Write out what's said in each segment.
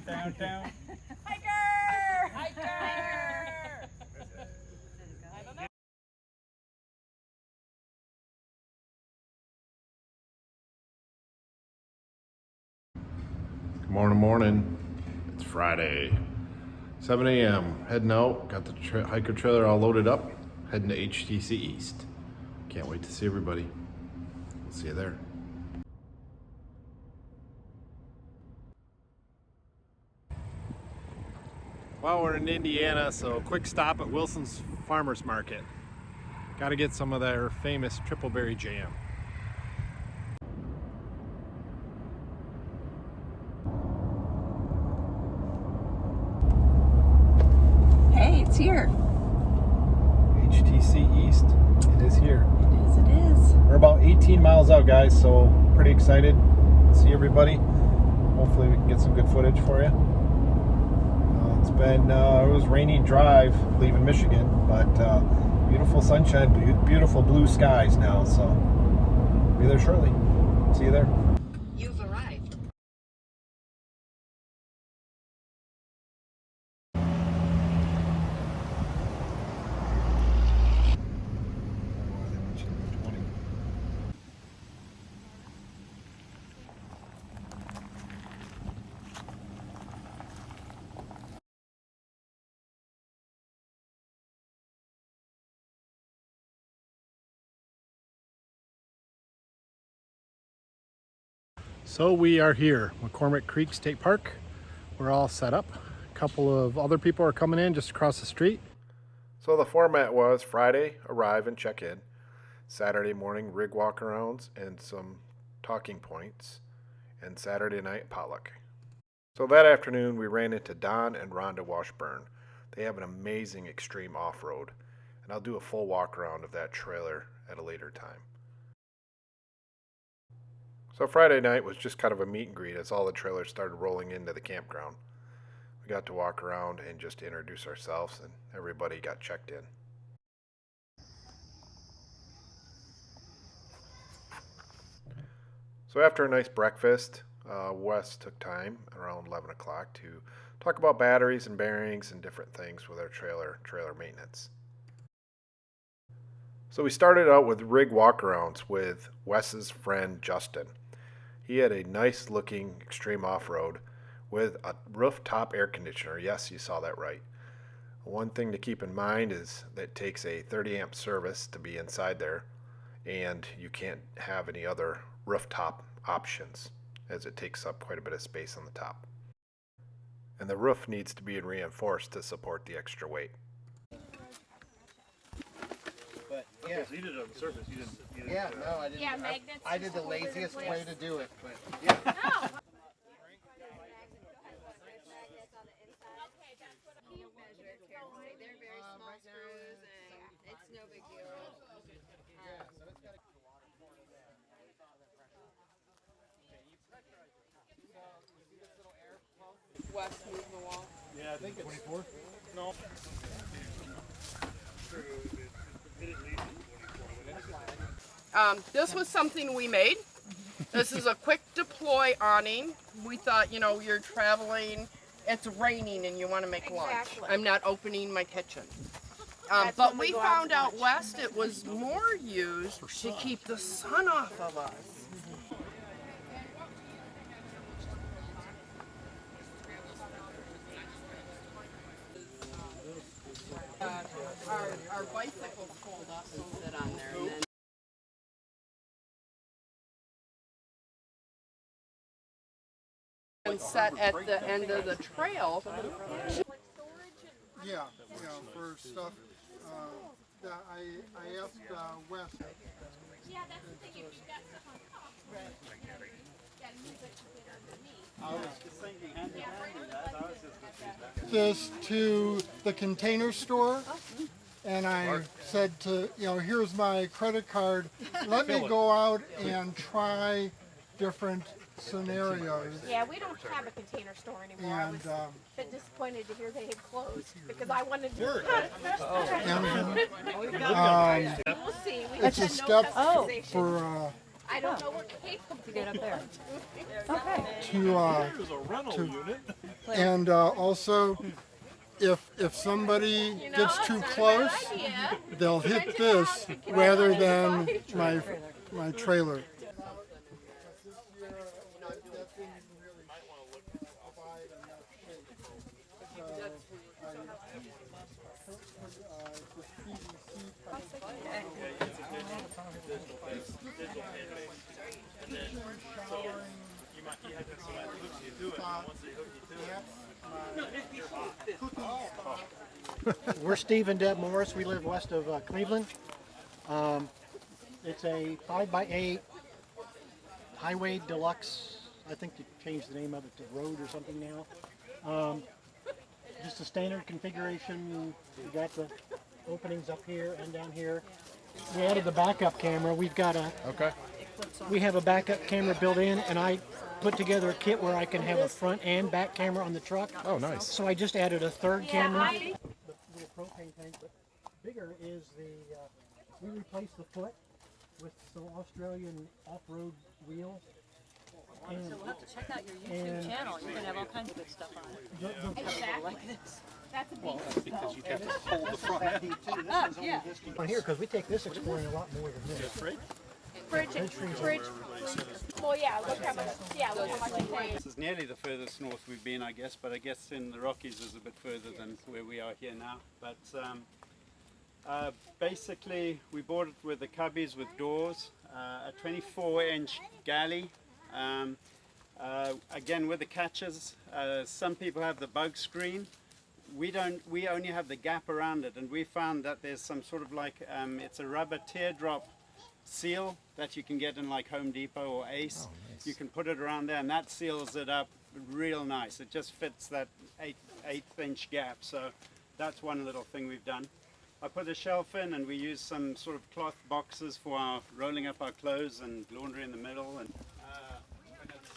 down. Hiker! Hiker! I don't know. Good morning. It's Friday, 7 a.m. Heading out. Got the hiker trailer all loaded up. Heading to HTC East. Can't wait to see everybody. We'll see you there. Well, we're in Indiana, so quick stop at Wilson's Farmers Market. Got to get some of their famous triple berry jam. Hey, it's here. HTC East. It is here. It is. We're about 18 miles out, guys, so pretty excited to see everybody. Hopefully we can get some good footage for you. It's been, it was rainy drive leaving Michigan, but beautiful sunshine, beautiful blue skies now, so be there shortly. See you there. You've arrived. So we are here, McCormick Creek State Park. We're all set up. A couple of other people are coming in just across the street. So the format was Friday, arrive and check in. Saturday morning, rig walk-arounds and some talking points. And Saturday night, potluck. So that afternoon, we ran into Don and Rhonda Washburn. They have an amazing extreme off-road. And I'll do a full walk-around of that trailer at a later time. So Friday night was just kind of a meet and greet as all the trailers started rolling into the campground. We got to walk around and just introduce ourselves, and everybody got checked in. So after a nice breakfast, Wes took time around 11 o'clock to talk about batteries and bearings and different things with our trailer maintenance. So we started out with rig walkarounds with Wes's friend Justin. He had a nice looking extreme off-road with a rooftop air conditioner. Yes, you saw that right. One thing to keep in mind is that it takes a 30 amp service to be inside there, and you can't have any other rooftop options as it takes up quite a bit of space on the top. And the roof needs to be reinforced to support the extra weight. Yeah. Okay, so you did it on the surface. You didn't Yeah, no, I didn't. Yeah, magnets. I did the laziest way to do it, but yeah. No. They're very small screws and it's no big deal. West, move the wall. Yeah, I think it's 24. No. This was something we made. This is a quick deploy awning. We thought, you know, you're traveling, it's raining and you want to make lunch. I'm not opening my kitchen. But we found out west it was more used to keep the sun off of us. Our bicycles fold up and sit on there. And set at the end of the trail. Yeah, for stuff that I asked Wes. Yeah, that's the thing. If you got stuff on top, right? Yeah, move it underneath. I was just thinking, handy that. I was just confused. This to the Container Store, and I said to, here's my credit card. Let me go out and try different scenarios. Yeah, we don't have a Container Store anymore. I was a bit disappointed to hear they had closed because I wanted to. And We'll see. We it's a had no step customization. for I don't know we're capable to get up there. There's a rental unit. And also, if somebody gets too close, they'll hit this rather than my trailer. We're Steve and Deb Morris. We live west of Cleveland. It's a 5x8 Highway Deluxe. I think they changed the name of it to Road or something now. Just a standard configuration. We got the openings up here and down here. We added the backup camera. We have a backup camera built in, and I put together a kit where I can have a front and back camera on the truck. Oh, nice. So I just added a third camera. The little propane tank, but bigger is we replaced the foot with some Australian off-road wheels. And, so we'll have to check out your YouTube channel. You're gonna have all kinds of good stuff on it. Exactly. Like this. That's a beast. That's because you have to hold the front end. Yeah. on here, because we take this exploring a lot more than this. Fridge. Well, yeah, look how much I pay. This is nearly the furthest north we've been, I guess, but I guess in the Rockies is a bit further than where we are here now. But basically, we bought it with the cubbies with doors, a 24-inch galley. Again, with the catches, some people have the bug screen. We don't. We only have the gap around it, and we found that there's some sort of like it's a rubber teardrop seal that you can get in like Home Depot or Ace. Oh, nice. You can put it around there, and that seals it up real nice. It just fits that eighth-inch gap. So that's one little thing we've done. I put a shelf in, and we use some sort of cloth boxes for our rolling up our clothes and laundry in the middle. And when it's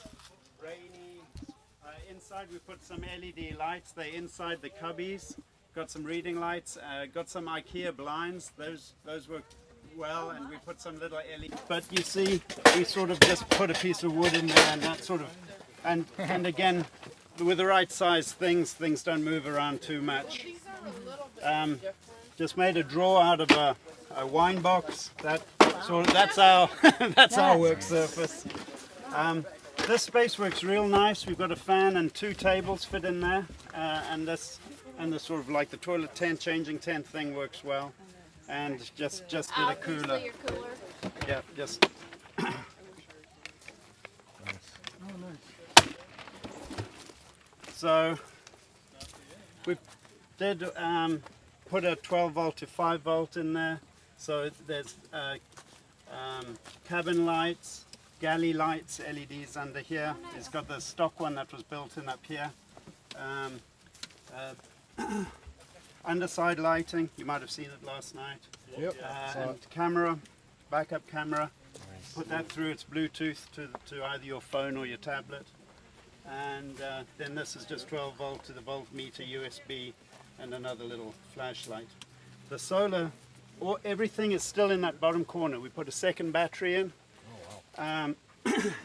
rainy, inside we put some LED lights. They're inside the cubbies. Got some reading lights. Got some IKEA blinds. Those work well, and we put some little LED. But you see, we sort of just put a piece of wood in there, and that sort of, and again, with the right size things don't move around too much. Just made a drawer out of a wine box. That's our that's our work surface. This space works real nice. We've got a fan and 2 tables fit in there, and the sort of like the toilet tent, changing tent thing works well. And just did a cooler. Yeah, just. So we did put a 12 volt to 5 volt in there. So there's cabin lights, galley lights, LEDs under here. It's got the stock one that was built in up here. Underside lighting, you might have seen it last night. Yep. And camera, backup camera. Put that through its Bluetooth to either your phone or your tablet. And then this is just 12 volt to the voltmeter USB and another little flashlight. The solar, everything is still in that bottom corner. We put a second battery in. Oh, wow.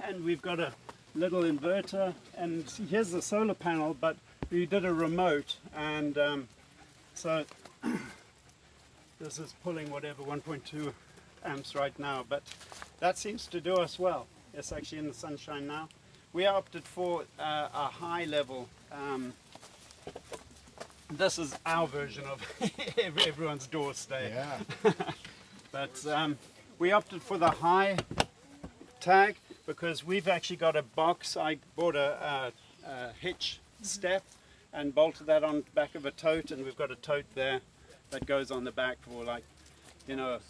And we've got a little inverter. And here's the solar panel, but we did a remote. And so this is pulling whatever 1.2 amps right now, but that seems to do us well. It's actually in the sunshine now. We opted for a high level. This is our version of everyone's door stay. Yeah. But we opted for the high tag because we've actually got a box. I bought a hitch step and bolted that on the back of a tote, and we've got a tote there that goes on the back for, like, you know,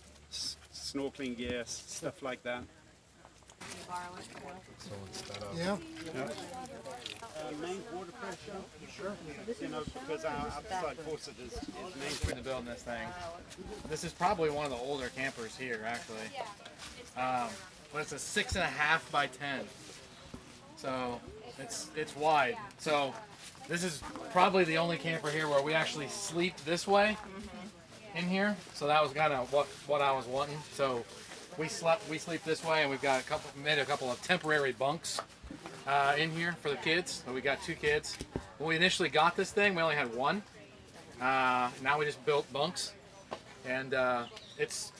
snorkeling gear, stuff like that. Yeah. Main water pressure, sure. You know, because our outside faucet is main. Into building this thing. This is probably one of the older campers here, actually. But it's a 6.5 by 10. So it's wide. So this is probably the only camper here where we actually sleep this way in here. So that was kind of what I was wanting. So we sleep this way, and we've got made a couple of temporary bunks in here for the kids. So we got 2 kids. When we initially got this thing, we only had 1. Now we just built bunks, and it's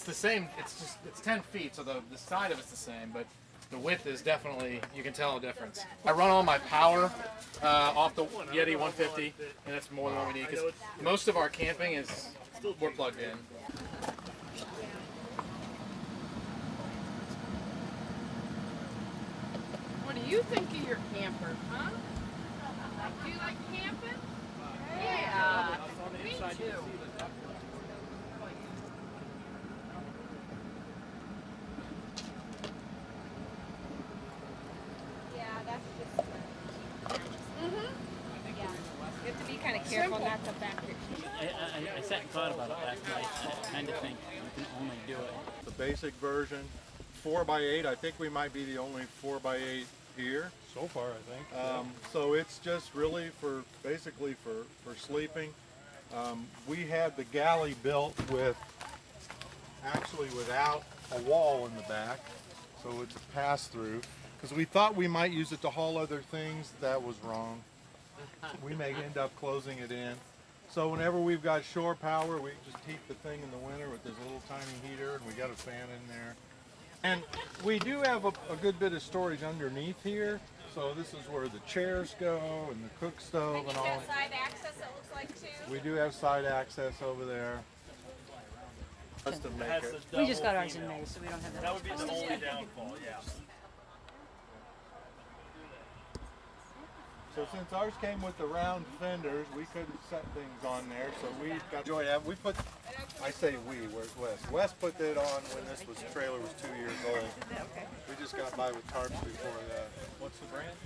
the same. It's 10 feet, so the side of it's the same, but the width is definitely, you can tell a difference. I run all my power off the Yeti 150, and that's more than what we need because most of our camping is we're plugged in. What do you think of your camper, huh? Do you like camping? Yeah, me too. Yeah, that's just. Yeah. You have to be kind of careful not to back your feet. I sat and thought about it last night. I kind of think you can only do it. The basic version, 4x8. I think we might be the only 4x8 here. So far, I think. So it's just really for basically for sleeping. We had the galley built with actually without a wall in the back, so it's a pass-through. Because we thought we might use it to haul other things. That was wrong. We may end up closing it in. So whenever we've got shore power, we just heat the thing in the winter with this little tiny heater, and we got a fan in there. And we do have a good bit of storage underneath here. So this is where the chairs go and the cook stove and all. Side access, it looks like too. We do have side access over there. Just to make it. We just got ours in May, so we don't have that. That would be the only downfall, yeah. So since ours came with the round fenders, we couldn't set things on there. So we got joy out. We put, I say we, where's Wes? Wes put that on when this trailer was 2 years old. We just got by with tarps before that. What's the brand?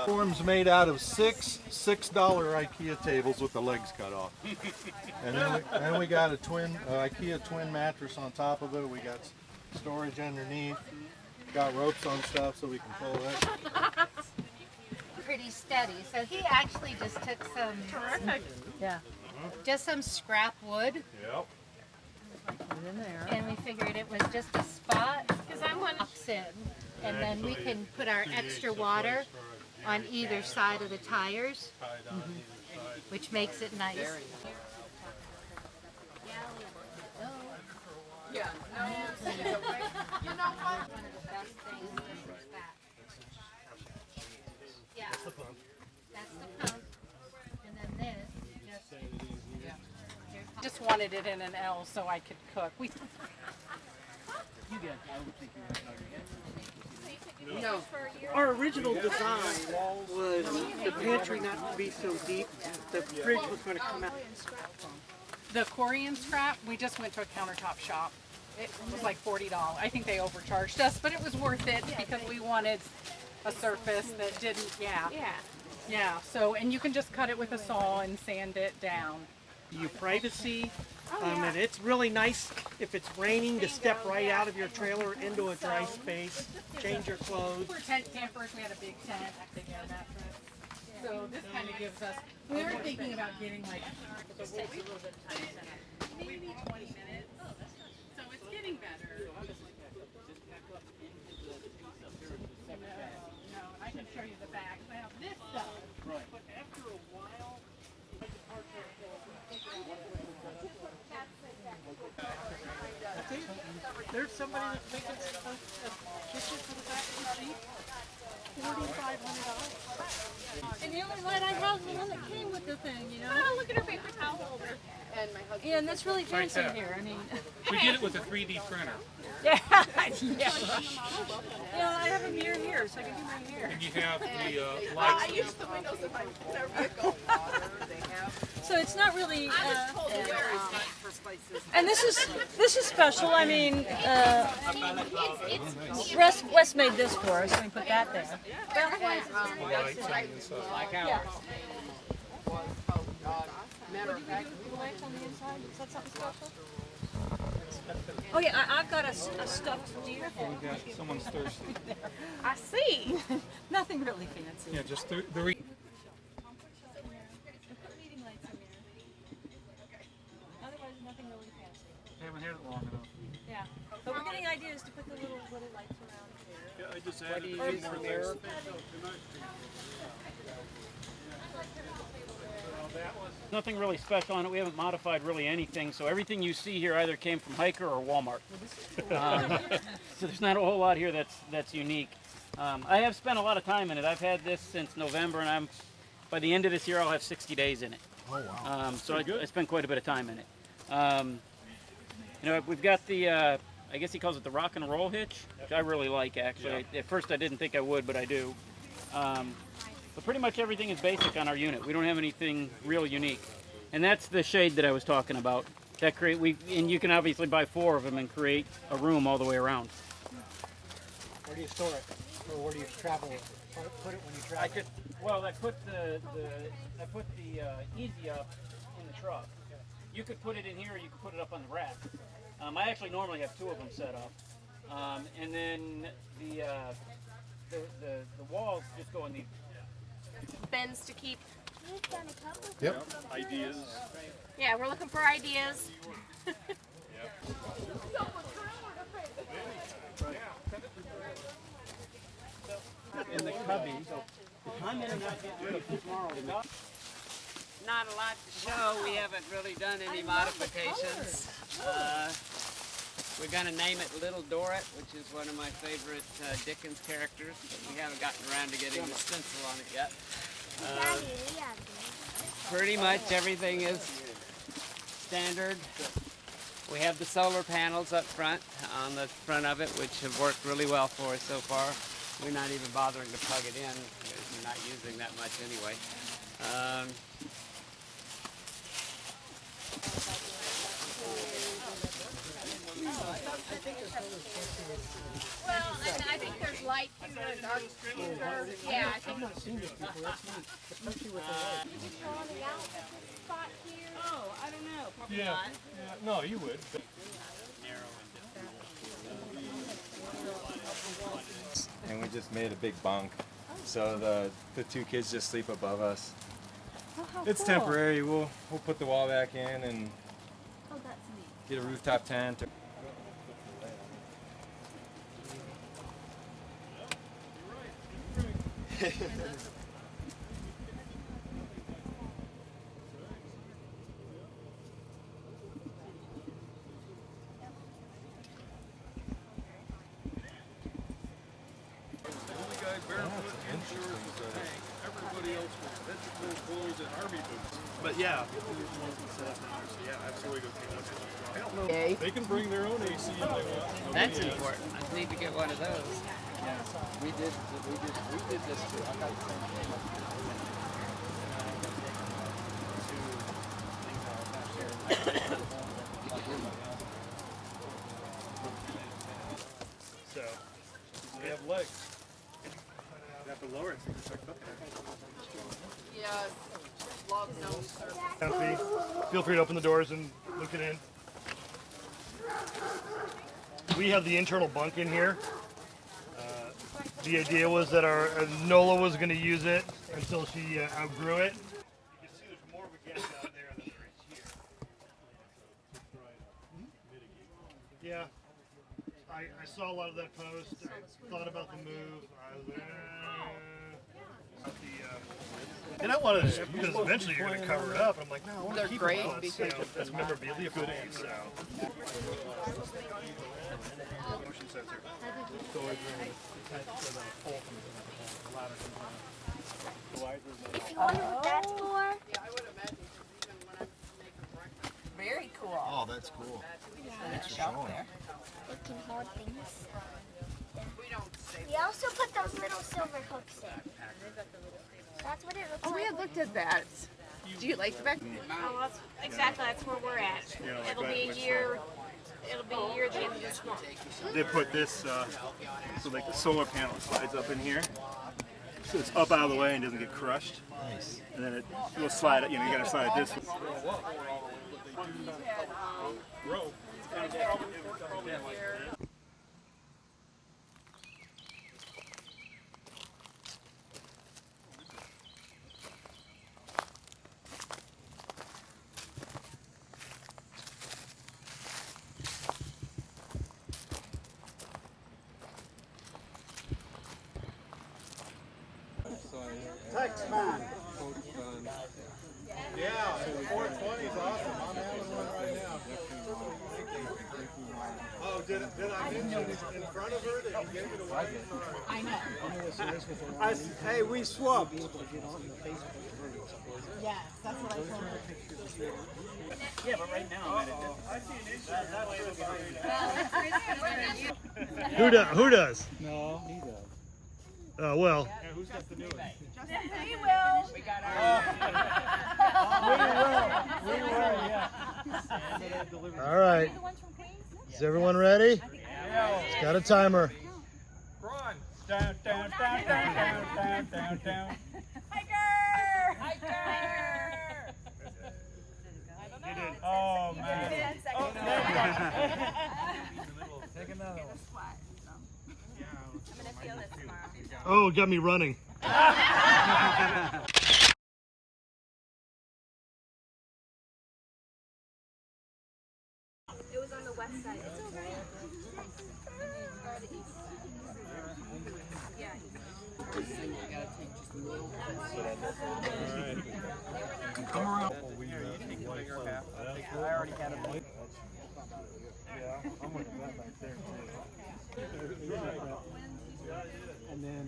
Form's made out of $6 IKEA tables with the legs cut off. And then we got a twin IKEA twin mattress on top of it. We got storage underneath. Got ropes on stuff so we can pull it. Pretty steady. So he actually just took some, just some scrap wood. Yep. And we figured it was just a spot because I want to in, and then we can put our extra water on either side of the tires, which makes it nice. Yeah. No. You know what? One of the best things is that. Yeah. That's the pump. And then this, Just wanted it in an L so I could cook. You guys, I would think you would No. Our original design was the pantry not to be so deep. The fridge was going to come out. The Corian scrap, we just went to a countertop shop. It was like $40. I think they overcharged us, but it was worth it because we wanted a surface that didn't, Yeah, so, and you can just cut it with a saw and sand it down. You privacy, and it's really nice if it's raining to step right out of your trailer into a dry space, change your clothes. We're tent campers, we had a big tent, a big air mattress. So this kind of gives us, we were thinking about getting like, maybe 20 minutes. So it's getting better. No, I can show you the back. Now this does, but after a while, There's somebody that's making a kitchen for the back of the Jeep. $4,500. and the only light I have is the one that came with the thing, you know? Oh, look at her paper towel holder. And my husband. Yeah, and that's really fancy here. I mean, We did it with a 3D printer. yeah. Yeah, I have a mirror here, so I can do my hair. And you have the I use the windows in my vehicle. So it's not really. I was told to wear it. And this is special. I mean, Wes made this for us. We put that there. like Yeah. Matter of fact, Lights on the inside. Is that something special? Oh yeah, I've got a stuffed deer. someone's thirsty. I see. Nothing really fancy. Yeah, just the Otherwise, nothing really fancy. haven't had it long enough. Yeah. But we're getting ideas to put the little lights around here. Yeah, I just What do added you a few use more for things. mirror? Nothing really special on it. We haven't modified really anything, so everything you see here either came from Hiker or Walmart. So there's not a whole lot here that's unique. I have spent a lot of time in it. I've had this since November, and by the end of this year, I'll have 60 days in it. Oh, wow. So I spent quite a bit of time in it. You know, we've got the, I guess he calls it the rock and roll hitch, which I really like, actually. At first, I didn't think I would, but I do. But pretty much everything is basic on our unit. We don't have anything real unique. And that's the shade that I was talking about. And you can obviously buy 4 of them and create a room all the way around. Where do you store it? Or where do you travel it? Put it when you travel? I put the Easy Up in the truck. You could put it in here, or you could put it up on the rack. I actually normally have 2 of them set up. And then the walls just go in these. Bins to keep. Yep. Ideas. Yeah, we're looking for ideas. In the cubby. I'm in and out getting rid of it tomorrow. Not a lot to show. We haven't really done any modifications. We're going to name it Little Dorrit, which is one of my favorite Dickens characters, but we haven't gotten around to getting the stencil on it yet. Pretty much everything is standard. We have the solar panels up front, on the front of it, which have worked really well for us so far. We're not even bothering to plug it in, because we're not using that much anyway. Well, and I think there's light here and dark here. Yeah, I think. Oh, I don't know. Probably not. No, you would. And we just made a big bunk, so the 2 kids just sleep above us. It's temporary. We'll put the wall back in and get a rooftop tent. But yeah, absolutely. Okay. They can bring their own AC if they want. That's important. I need to get one of those. We did this too. I got the same thing. So we have legs. You have to lower it so you can start cooking it. Yeah, love no service. Comfy. Feel free to open the doors and look it in. We have the internal bunk in here. The idea was that our Nola was going to use it until she outgrew it. You can see there's more of a gap out there than there is here. Yeah, I saw a lot of that post. I thought about the move. I was and I wanted to, because eventually you're going to cover it up. I'm like, no, I want to keep it. Well, that's memorabilia for me. So. Motion sensor. I wonder what that's for. Very cool. Oh, that's cool. Thanks for showing. It can hold things. We also put those little silver hooks in. That's what it looks like. Oh, we had looked at that. Do you like the back? Oh, that's where we're at. It'll be a year. It'll be a year at the end of this month. They put this, so like the solar panel slides up in here. So it's up out of the way and doesn't get crushed. Nice. And then you'll slide it, you gotta slide it this way. Tax man. Yeah, 420 is awesome. I'm having one right now. Oh, did I mention in front of her that you gave it away? I know. Hey, we swapped. Yes, that's what I told her. Yeah, but right now I'm at it. Who does? No, he does. Oh, well. Yeah, who's got the new one? We will. We got our. All right. Is everyone ready? It's got a timer. Run. Down, down, down, down, down, down, down, down. Hiker! Hiker! Oh, man. 10 seconds. Take another one. I'm gonna feel this tomorrow. Oh, it got me running. It was on the west side. It's all right. Yeah. Come around. I already had a blade. Yeah, I'm looking at that back there too. And then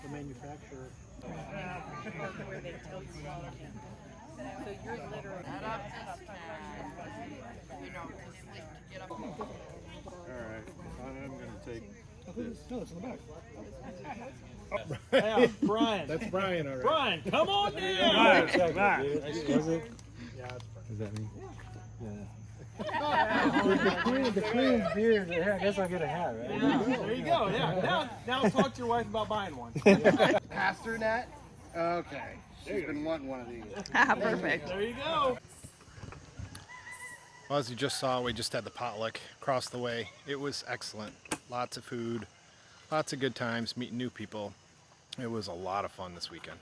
the manufacturer. Where they tell you. So you're literally. You know, just like to get up. Alright, I'm going to take this. No, it's in the back. Hey, Brian. That's Brian already. Brian, come on down. Nice, nice. Was it? Yeah, it's Is that me? The queen's beard. Yeah, I guess I'll get a hat, right? Yeah, there you go. Yeah. Now talk to your wife about buying one. Pass through net? Okay. She's been wanting one of these. Perfect. There you go. Well, as you just saw, we just had the potluck across the way. It was excellent. Lots of food, lots of good times, meeting new people. It was a lot of fun this weekend.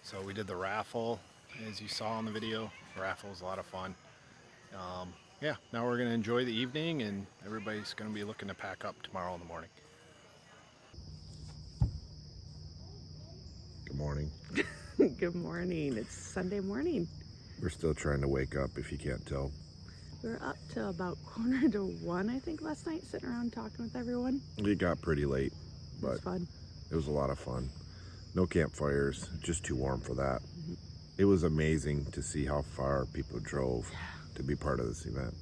So we did the raffle, as you saw in the video. The raffle was a lot of fun. Yeah, now we're going to enjoy the evening, and everybody's going to be looking to pack up tomorrow in the morning. Good morning. Good morning. It's Sunday morning. We're still trying to wake up, if you can't tell. We were up till about 1:45, I think, last night, sitting around talking with everyone. It got pretty late, It but was fun. it was a lot of fun. No campfires, just too warm for that. It was amazing to see how far people drove to be part of this event.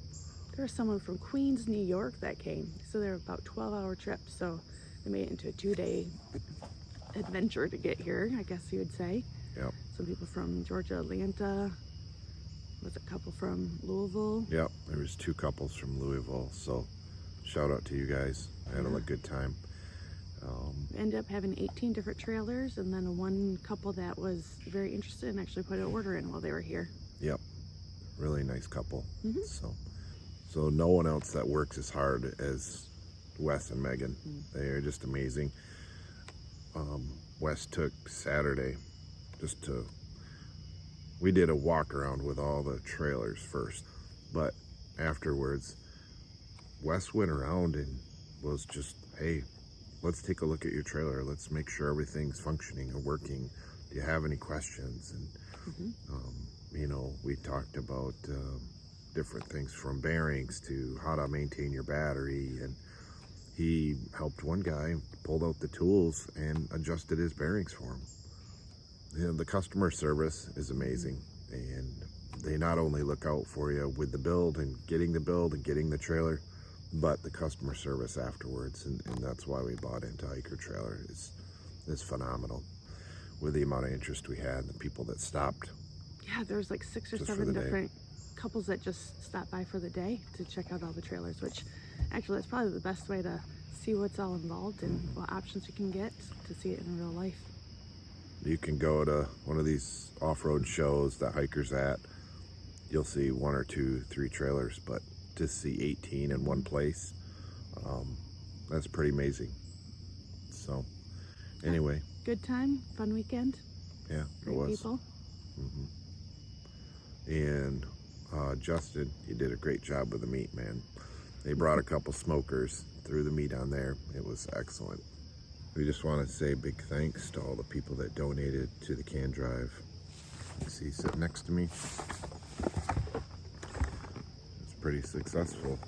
There was someone from Queens, New York that came. So they were about 12-hour trips. So they made it into a 2-day adventure to get here, I guess you would say. Yep. Some people from Georgia, Atlanta. Was a couple from Louisville. Yep, there was 2 couples from Louisville, so shout out to you guys. I had a good time. We ended up having 18 different trailers, and then one couple that was very interested and actually put an order in while they were here. Yep, really nice couple. So no one else that works as hard as Wes and Megan. They are just amazing. Wes took Saturday just to, we did a walk around with all the trailers first, but afterwards Wes went around and was just, hey, let's take a look at your trailer. Let's make sure everything's functioning and working. Do you have any questions? And you know, we talked about different things from bearings to how to maintain your battery, and he helped one guy, pulled out the tools and adjusted his bearings for him. You know, the customer service is amazing, and they not only look out for you with the build and getting the trailer, but the customer service afterwards, and that's why we bought into Hiker Trailer. It's phenomenal with the amount of interest we had, the people that stopped. Yeah, there's like 6 or Just for 7 the day. different couples that just stopped by for the day to check out all the trailers, which actually that's probably the best way to see what's all involved and what options you can get to see it in real life. You can go to one of these off-road shows that Hikers at, you'll see 1 or 2, 3 trailers, but to see 18 in one place, that's pretty amazing. So anyway, Good time, fun weekend, yeah, great it was. people. And Justin, you did a great job with the meat, man. They brought a couple smokers, threw the meat on there. It was excellent. We just want to say big thanks to all the people that donated to the can drive. You see, sitting next to me. It's pretty successful.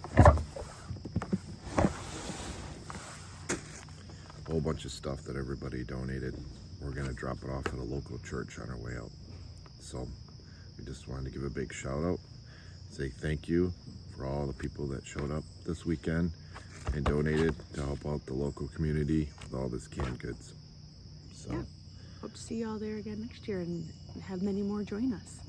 A whole bunch of stuff that everybody donated. We're going to drop it off at a local church on our way out. So we just wanted to give a big shout out, say thank you for all the people that showed up this weekend and donated to help out the local community with all this canned goods. So yeah. Hope to see you all there again next year and have many more join us.